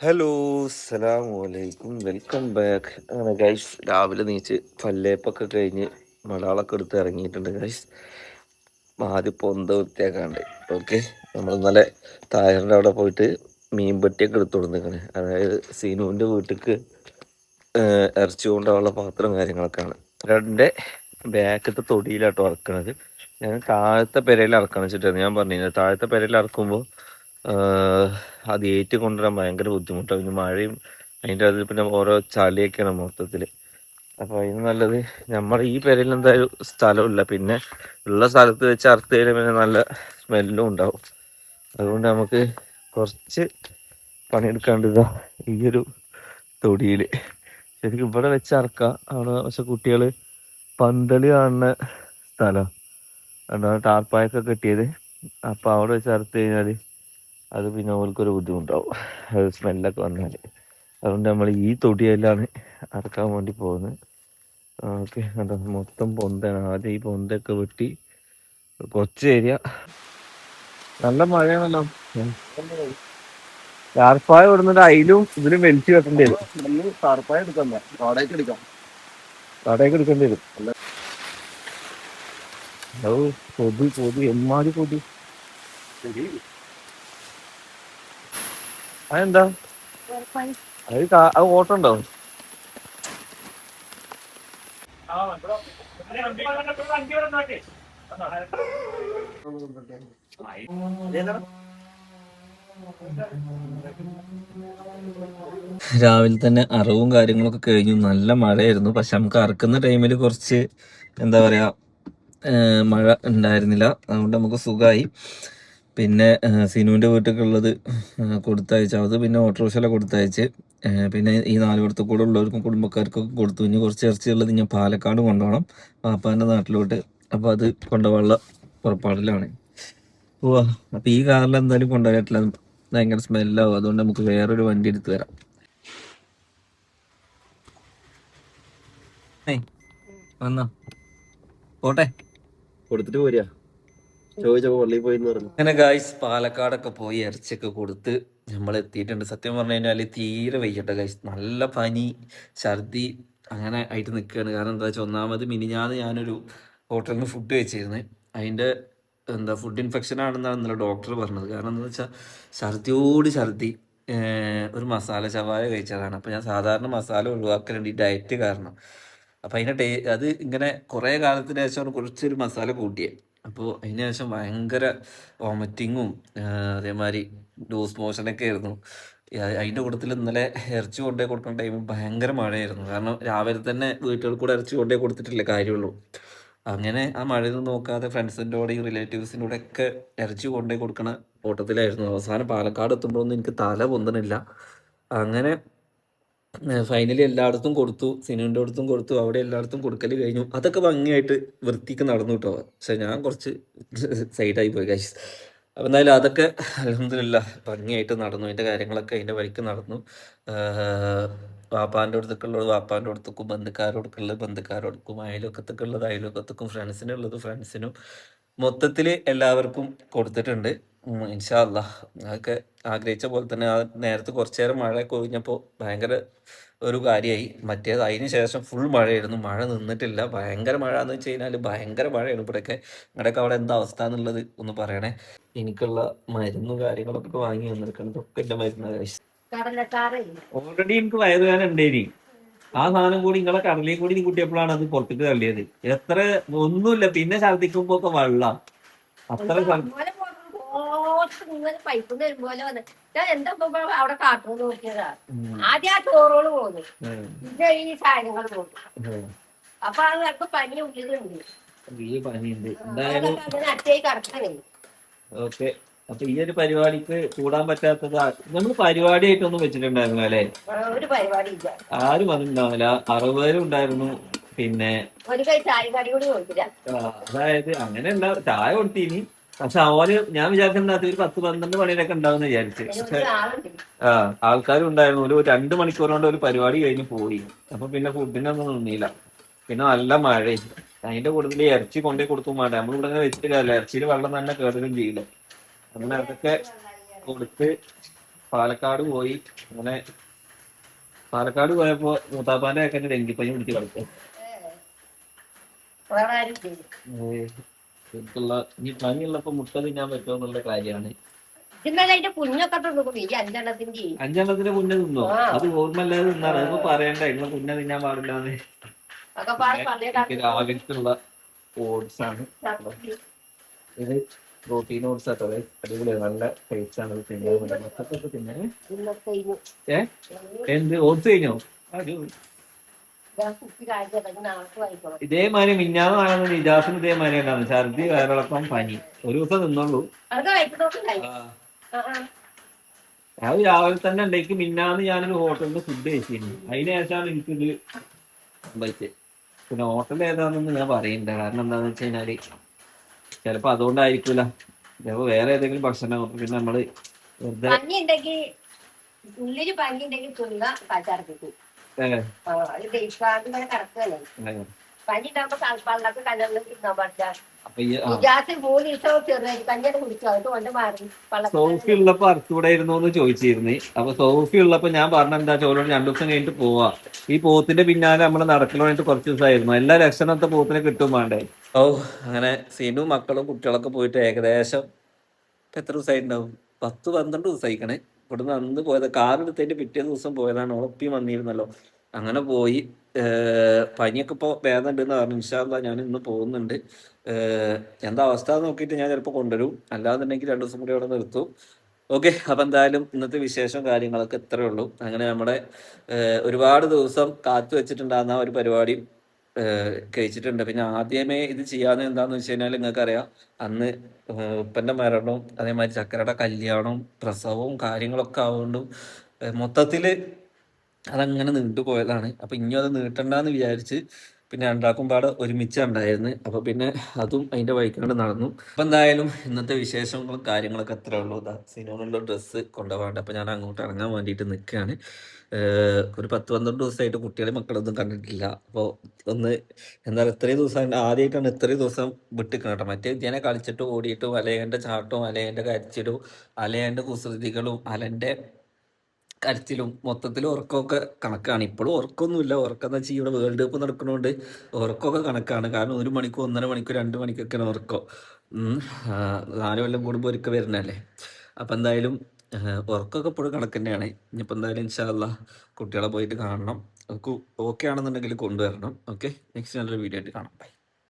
Hello, അസ്സലാമലൈക്കും, welcome back. അങ്ങനെ guys രാവിലെ നീച്ച് പല്ലേപ്പൊക്കെ കഴിഞ്ഞ് മടാളൊക്കെ എടുത്ത് ഇറങ്ങിയിട്ടുണ്ട് ഗൈസ്. ആദ്യം പൊന്ത വൃത്തിയാക്കാണ്ട്. ഓക്കെ, നമ്മൾ ഇന്നലെ തായറിൻ്റെ അവിടെ പോയിട്ട് മീൻപെട്ടിയൊക്കെ എടുത്തു കൊടുത്തേക്കണ്. അതായത് സീനുവിൻ്റെ വീട്ടിലേക്ക് ഇറച്ചി കൊണ്ടുള്ള പാത്രം കാര്യങ്ങളൊക്കെയാണ്. എൻ്റെ ബാക്കത്തെ തൊടിയിലാട്ടോ ഇറക്കണത്. ഞാൻ താഴത്തെ പെരയിൽ ഇറക്കണം വെച്ചിട്ടാണ് ഞാൻ പറഞ്ഞത്. താഴത്തെ പെരയിൽ ഇറക്കുമ്പോൾ അത് ഏറ്റി കൊണ്ടുവരാൻ ഭയങ്കര ബുദ്ധിമുട്ടാണ്. പിന്നെ മഴയും അതിൻ്റെ അതിൽ പിന്നെ ഓരോ ചളിയൊക്കെയാണ് മൊത്തത്തിൽ. അപ്പോൾ അതിന് നല്ലത് നമ്മുടെ ഈ പെരയിൽ എന്തായാലും സ്ഥലമില്ല. പിന്നെ ഉള്ള സ്ഥലത്ത് വെച്ച് അറുത്ത് കഴിഞ്ഞാൽ പിന്നെ നല്ല സ്മെല്ലും ഉണ്ടാവും. അതുകൊണ്ട് നമുക്ക് കുറച്ച് പണിയെടുക്കാണ്ട് ഈ ഒരു തൊടിയിൽ ശരിക്കും ഇവിടെ വെച്ച് ഇറക്കാം. അവിടെ പക്ഷെ കുട്ടികൾ പന്തല് കാണുന്ന സ്ഥലം എന്താണ് ടാർപ്പായൊക്കെ കെട്ടിയത്. അപ്പോൾ അവിടെ വെച്ച് അറുത്ത് കഴിഞ്ഞാൽ അത് പിന്നെ അവർക്കൊരു ബുദ്ധിമുട്ടാവും, അത് സ്മെല്ലൊക്കെ വന്നാൽ. അതുകൊണ്ട് നമ്മൾ ഈ തൊടിയെല്ലാം അറക്കാൻ വേണ്ടി പോകുന്നത്. ഓക്കെ, കണ്ടോ മൊത്തം പൊന്തയാണ്. ആദ്യം ഈ പൊന്തൊക്കെ വെട്ടി കുറച്ച് ഏരിയ. നല്ല മഴയാണല്ലോ. ടാർപ്പായ ഇടുന്നത് അതിലും ഇതിലും വലിച്ചു വെക്കേണ്ടി വരും. ടാർപ്പായ എടുക്കാം, കടയൊക്കെ എടുക്കേണ്ടി വരും. ഓ, പൊതി എമ്മാതി പൊതി. അതെന്താ അത് ഓട്ടം ഉണ്ടോ? രാവിലെ തന്നെ അറവും കാര്യങ്ങളൊക്കെ കഴിഞ്ഞു. നല്ല മഴയായിരുന്നു. പക്ഷെ നമുക്ക് അറക്കുന്ന ടൈമിൽ കുറച്ച് എന്താ പറയാ മഴ ഉണ്ടായിരുന്നില്ല. അതുകൊണ്ട് നമുക്ക് സുഖമായി. പിന്നെ സിനുവിൻ്റെ വീട്ടിലേക്കുള്ളത് കൊടുത്തയച്ചു. അത് പിന്നെ ഓട്ടോറിക്ഷയില കൊടുത്തയച്ച്. പിന്നെ ഈ നാലുപുറത്ത് കൂടെ ഉള്ളവർക്കും കുടുംബക്കാർക്കൊക്കെ കൊടുത്തു. ഇനി കുറച്ച് ഇറച്ചിയുള്ളത് ഞാൻ പാലക്കാട് കൊണ്ടുപോകണം, പാപ്പാൻ്റെ നാട്ടിലോട്ട്. അപ്പോൾ അത് കൊണ്ടുപോകാനുള്ള പുറപ്പാടിലാണ്. പോവാ. അപ്പോൾ ഈ കാറിൽ എന്തായാലും കൊണ്ടുപോയിട്ടില്ല, ഭയങ്കര സ്മെല്ലാവും. അതുകൊണ്ട് നമുക്ക് വേറൊരു വണ്ടി എടുത്ത് വരാം. വന്നോ, പോട്ടെ, കൊടുത്തിട്ട് പോരാ. ചോദിച്ചപ്പോ പള്ളിയിൽ പോയി പറഞ്ഞു. അങ്ങനെ ഗായ്സ് പാലക്കാടൊക്കെ പോയി ഇറച്ചിയൊക്കെ കൊടുത്ത് നമ്മൾ എത്തിയിട്ടുണ്ട്. സത്യം പറഞ്ഞു കഴിഞ്ഞാൽ തീരെ വയ്യട്ടെ ഗായ്സ്. നല്ല പനി, ഛർദി അങ്ങനെ ആയിട്ട് നിൽക്കുകയാണ്. കാരണം എന്താ വെച്ചാൽ ഒന്നാമത് മിനിഞ്ഞാന്ന് ഞാനൊരു ഹോട്ടലിൽ നിന്ന് ഫുഡ് കഴിച്ചിരുന്നു. അതിൻ്റെ ഫുഡ് ഇൻഫെക്ഷൻ ആണെന്നാണ് ഇന്നലെ ഡോക്ടർ പറഞ്ഞത്. കാരണം എന്താ വെച്ചാൽ ഛർദിയോട് ഛർദി. ഒരു മസാല ചവായ കഴിച്ചതാണ്. അപ്പോൾ ഞാൻ സാധാരണ മസാല ഒഴിവാക്കലുണ്ട് ഈ ഡയറ്റ് കാരണം. അപ്പോൾ അതിൻ്റെ അത് ഇങ്ങനെ കുറേ കാലത്തിന് ശേഷമാണ് കുറച്ചൊരു മസാല കൂട്ടിയത്. അപ്പോൾ അതിന് ശേഷം ഭയങ്കര വോമിറ്റിങ്ങും അതേമാതിരി ലൂസ് മോഷനൊക്കെ ആയിരുന്നു. അതിൻ്റെ കൂട്ടത്തിൽ ഇന്നലെ ഇറച്ചി കൊണ്ടുപോയി കൊടുക്കുന്ന ടൈമിൽ ഭയങ്കര മഴയായിരുന്നു. കാരണം രാവിലെ തന്നെ വീട്ടുകളിൽ കൂടെ ഇറച്ചി കൊണ്ടുപോയി കൊടുത്തിട്ടില്ലേ കാര്യമുള്ളൂ. അങ്ങനെ ആ മഴയൊന്നും നോക്കാതെ ഫ്രണ്ട്സിൻ്റെ കൂടെയും റിലേറ്റീവ്സിൻ്റെ കൂടെ ഒക്കെ ഇറച്ചി കൊണ്ടുപോയി കൊടുക്കണ ഓട്ടത്തിലായിരുന്നു. അവസാനം പാലക്കാട് എത്തുമ്പോഴൊന്നും എനിക്ക് തല പൊന്തണില്ല. അങ്ങനെ ഫൈനലി എല്ലായിടത്തും കൊടുത്തു, സിനുവിൻ്റെ അടുത്തും കൊടുത്തു, അവിടെ എല്ലായിടത്തും കൊടുക്കൽ കഴിഞ്ഞു. അതൊക്കെ ഭംഗിയായിട്ട് വൃത്തിക്ക് നടന്നു കിട്ടോ. പക്ഷെ ഞാൻ കുറച്ച് സൈഡായി പോയി ഗൈസ്. അപ്പം എന്തായാലും അതൊക്കെ അൽഹംദുലില്ലാ ഭംഗിയായിട്ട് നടന്നു. അതിൻ്റെ കാര്യങ്ങളൊക്കെ അതിൻ്റെ വഴിക്ക് നടന്നു. വാപ്പാൻ്റെ അടുത്തൊക്കെ ഉള്ളത് വാപ്പാൻ്റെ അടുത്തേക്കും, ബന്ധുക്കാരോടൊക്കെയുള്ളത് ബന്ധുക്കാരോടക്കും, അയൽവക്കത്തൊക്കെ അയൽവക്കത്തേക്കും, ഫ്രണ്ട്സിനുള്ളത് ഫ്രണ്ട്സിനും, മൊത്തത്തിൽ എല്ലാവർക്കും കൊടുത്തിട്ടുണ്ട്. ഇൻഷാ അല്ലാഹ് അതൊക്കെ ആഗ്രഹിച്ച പോലെ തന്നെ. ആ നേരത്തെ കുറച്ചു നേരം മഴ കൊഴിഞ്ഞപ്പോൾ ഭയങ്കര ഒരു കാര്യമായി. മറ്റേത് അതിന് ശേഷം ഫുൾ മഴയായിരുന്നു, മഴ നിന്നിട്ടില്ല. ഭയങ്കര മഴ എന്ന് വെച്ച് കഴിഞ്ഞാൽ ഭയങ്കര മഴയാണ് ഇവിടെയൊക്കെ. നിങ്ങളുടെയൊക്കെ അവിടെ എന്താ അവസ്ഥ എന്നുള്ളത് ഒന്ന് പറയണേ. എനിക്കുള്ള മരുന്നും കാര്യങ്ങളൊക്കെ വാങ്ങി വന്നിരിക്കണം. ഇതൊക്കെ എൻ്റെ മരുന്ന് കഴിച്ചു. ഓൾറെഡി എനിക്ക് വയറുവേദന ഉണ്ടേനി. ആ സാധനം കൂടി നിങ്ങളെ കടലയും കൂടി നീ കൂട്ടിയപ്പോഴാണ് അത് പുറത്തേക്ക് തള്ളിയത്. എത്ര ഒന്നുമില്ല, പിന്നെ ഛർദിക്കുമ്പോ ഒക്കെ വെള്ളം അത്ര പൈപ്പ് തരും പോലെ വന്ന് എന്താ അവിടെ കാട്ടുന്നത് നോക്കിയതാ. ആദ്യം ആ ചോറോട് പോന്നു, പിന്നെ ഈ സാധനങ്ങൾ പോന്നു. അപ്പൊ അത് പനി ഉള്ളിലുണ്ട്, പനിയുണ്ട് എന്തായാലും. അച്ഛായി കറക്റ്റേ. ഓക്കെ, അപ്പൊ ഈ ഒരു പരിപാടിക്ക് കൂടാൻ പറ്റാത്തത് നമ്മൾ പരിപാടിയായിട്ടൊന്നും വെച്ചിട്ടുണ്ടായിരുന്നു അല്ലെ? ഒരു പരിപാടി ഇല്ല, ആരും വന്നിട്ടുണ്ടാവില്ല. 60 ഉണ്ടായിരുന്നു. പിന്നെ ഒരു കൈ ചായ കടി കൂടി കൊടുത്തില്ല. അതായത് അങ്ങനെ ഉണ്ടാവും, ചായ കൊടുത്തീനി. പക്ഷെ അവര് ഞാൻ വിചാരിച്ചിട്ടുണ്ടാകത്ത് ഒരു 10-12 മണിയിലൊക്കെ ഉണ്ടാവും വിചാരിച്ച്. പക്ഷെ ആൾക്കാരും ഉണ്ടായിരുന്നു. ഒരു 2 മണിക്കൂർ കൊണ്ട് ഒരു പരിപാടി കഴിഞ്ഞ് പോയി. അപ്പൊ പിന്നെ ഫുഡിനൊന്നും നിന്നില്ല. പിന്നെ നല്ല മഴയും അതിന്റെ കൂടുതൽ ഇറച്ചി കൊണ്ടേ കൊടുക്കും വേണ്ട. നമ്മളിവിടെ അങ്ങനെ വെച്ചിട്ടില്ല, ഇറച്ചിയിൽ വെള്ളം തന്നെ കേടുകയും ചെയ്യില്ല. അങ്ങനെ അതൊക്കെ കൊടുത്ത് പാലക്കാട് പോയി. അങ്ങനെ പാലക്കാട് പോയപ്പോ മൂത്താപ്പാന്റെ ഒക്കെ ഡെങ്കിപ്പനി പിടിച്ച് കിടക്കും. എനിക്കുള്ള ഈ പനിയുള്ളപ്പോ മുട്ട തിന്നാൻ പറ്റുമോ എന്നുള്ള കാര്യമാണ്. അഞ്ചെണ്ണത്തിന്റെ കുഞ്ഞ് തിന്നോ? അത് ഓർമ്മല്ലാതെ തിന്നാണ്. അതിപ്പോ പറയണ്ട ഇങ്ങളെ കുഞ്ഞ തിന്നാൻ പാടില്ലാന്ന്. രാവിലത്തുള്ള ഓട്സ് ആണ് ഇത്. പ്രോട്ടീൻ ഓട്സ് ആട്ടോ. അടിപൊളിയാണ്, നല്ല ടേസ്റ്റ് ആണ് തിന്നാൻ. എന്ത് ഓട്സ് കഴിഞ്ഞോ? ഇതേമാതിരി മിഞ്ഞാന്ന് ആണെന്ന് നിജാസിന് ഇതേമാതിരി ഉണ്ടാവും. ഛർദി, വയറിളക്കം, പനി. ഒരു ദിവസം നിന്നുള്ളൂ. അത് രാവിലെ തന്നെ ഉണ്ടെങ്കിൽ മിന്നാന്ന് ഞാനൊരു ഹോട്ടലിൽ നിന്ന് ഫുഡ് കഴിച്ചിരുന്നു. അതിന് ശേഷമാണ് എനിക്കിത് സംഭവിച്ചത്. പിന്നെ ഹോട്ടൽ ഏതാണെന്ന് ഞാൻ പറയണ്ട. കാരണം എന്താണെന്ന് വെച്ച് കഴിഞ്ഞാല് ചിലപ്പോ അതുകൊണ്ടായിരിക്കൂല, ചിലപ്പോ വേറെ ഏതെങ്കിലും ഭക്ഷണം. പിന്നെ നമ്മള് വെറുതെ സോഫി ഉള്ളപ്പോ അറുത്തൂടെ ഇരുന്നോന്ന് ചോദിച്ചിരുന്നു. അപ്പൊ സോഫി ഉള്ളപ്പോ ഞാൻ പറഞ്ഞെന്താ ചോദിച്ചോളൂ, 2 ദിവസം കഴിഞ്ഞിട്ട് പോവാ. ഈ പോത്തിന്റെ പിന്നാലെ നമ്മള് നടക്കലോട്ട് കുറച്ച് ദിവസമായിരുന്നു. എല്ലാ ലക്ഷണത്തെ പോത്തിനെ കിട്ടും വേണ്ടേ. ഓ അങ്ങനെ സീനു മക്കളും കുട്ടികളൊക്കെ പോയിട്ട് ഏകദേശം എത്ര ദിവസമായിട്ടുണ്ടാവും? 10-12 ദിവസമായിക്കണേ. ഇവിടുന്ന് അന്ന് പോയത് കാറെടുത്തതിന്റെ പിറ്റേ ദിവസം പോയതാണ്. ഉറപ്പി വന്നിരുന്നല്ലോ. അങ്ങനെ പോയി. പനിയൊക്കെ ഇപ്പോൾ ഭേദം ഉണ്ടെന്ന് പറഞ്ഞു. ഇൻഷാ അല്ലാഹ് ഞാൻ ഇന്ന് പോകുന്നുണ്ട്. എന്താ അവസ്ഥ നോക്കിയിട്ട് ഞാൻ ചിലപ്പോൾ കൊണ്ടുവരും. അല്ലാന്നുണ്ടെങ്കിൽ 2 ദിവസം കൂടി അവിടെ നിർത്തും. ഓക്കെ, അപ്പം എന്തായാലും ഇന്നത്തെ വിശേഷം കാര്യങ്ങളൊക്കെ ഇത്രയേ ഉള്ളൂ. അങ്ങനെ നമ്മുടെ ഒരുപാട് ദിവസം കാത്തു വെച്ചിട്ടുണ്ടാകുന്ന ഒരു പരിപാടി കഴിച്ചിട്ടുണ്ട്. പിന്നെ ആദ്യമേ ഇത് ചെയ്യാന്ന് എന്താന്ന് വെച്ച് കഴിഞ്ഞാൽ നിങ്ങൾക്കറിയാം, അന്ന് ഉപ്പൻ്റെ മരണവും അതേമാതിരി ചക്കരയുടെ കല്യാണവും പ്രസവവും കാര്യങ്ങളൊക്കെ ആവുകൊണ്ടും മൊത്തത്തിൽ അതങ്ങനെ നീണ്ടുപോയതാണ്. അപ്പൊ ഇനിയും അത് നീട്ടണ്ടെന്ന് വിചാരിച്ച് പിന്നെ രണ്ടാക്കും പാടെ ഒരുമിച്ചുണ്ടായിരുന്നു. അപ്പൊ പിന്നെ അതും അതിന്റെ വഴിക്കാണ്ട് നടന്നു. അപ്പൊ എന്തായാലും ഇന്നത്തെ വിശേഷങ്ങളും കാര്യങ്ങളൊക്കെ അത്രേ ഉള്ളൂ. സിനോനുള്ള ഡ്രസ്സ് കൊണ്ടുപോകാണ്ട്. അപ്പൊ ഞാൻ അങ്ങോട്ട് ഇറങ്ങാൻ വേണ്ടിയിട്ട് നിൽക്കുകയാണ്. ഒരു 10-12 ദിവസമായിട്ട് കുട്ടികളെ മക്കളൊന്നും കണ്ടിട്ടില്ല. അപ്പോൾ ഒന്ന് എന്താ പറയുക, ഇത്രയും ദിവസം ആദ്യമായിട്ടാണ് ഇത്രയും ദിവസം വിട്ടിക്കണം കേട്ടോ. മറ്റേ ഇങ്ങനെ കളിച്ചിട്ട് ഓടിയിട്ടും അലയൻ്റെ ചാട്ടവും അലയൻ്റെ കരച്ചിലും അലയൻ്റെ കുസൃതികളും അലൻ്റെ കരച്ചിലും മൊത്തത്തിൽ ഉറക്കമൊക്കെ കണക്കാണ്. ഇപ്പോഴും ഉറക്കമൊന്നുമില്ല. ഉറക്കം എന്ന് വെച്ചാൽ ഇവിടെ വേൾഡ് കപ്പ് നടക്കുന്നതുകൊണ്ട് ഉറക്കമൊക്കെ കണക്കാണ്. കാരണം 1 മണിക്കൂർ 1.5 മണിക്കൂർ 2 മണിക്കൊക്കെയാണ് ഉറക്കം. 4 കൊല്ലം കൂടുമ്പോൾ ഒരിക്കൽ വരുന്നതല്ലേ. അപ്പം എന്തായാലും ഉറക്കമൊക്കെ ഇപ്പോഴും കണക്ക് തന്നെയാണ്. ഇനിയിപ്പോൾ എന്തായാലും ഇൻഷാ അല്ലാഹ് കുട്ടികളെ പോയിട്ട് കാണണം. ഓക്കെ ആണെന്നുണ്ടെങ്കിൽ കൊണ്ടുവരണം. ഓക്കെ, നെക്സ്റ്റ് നല്ലൊരു വീഡിയോ ആയിട്ട് കാണാം. ബൈ.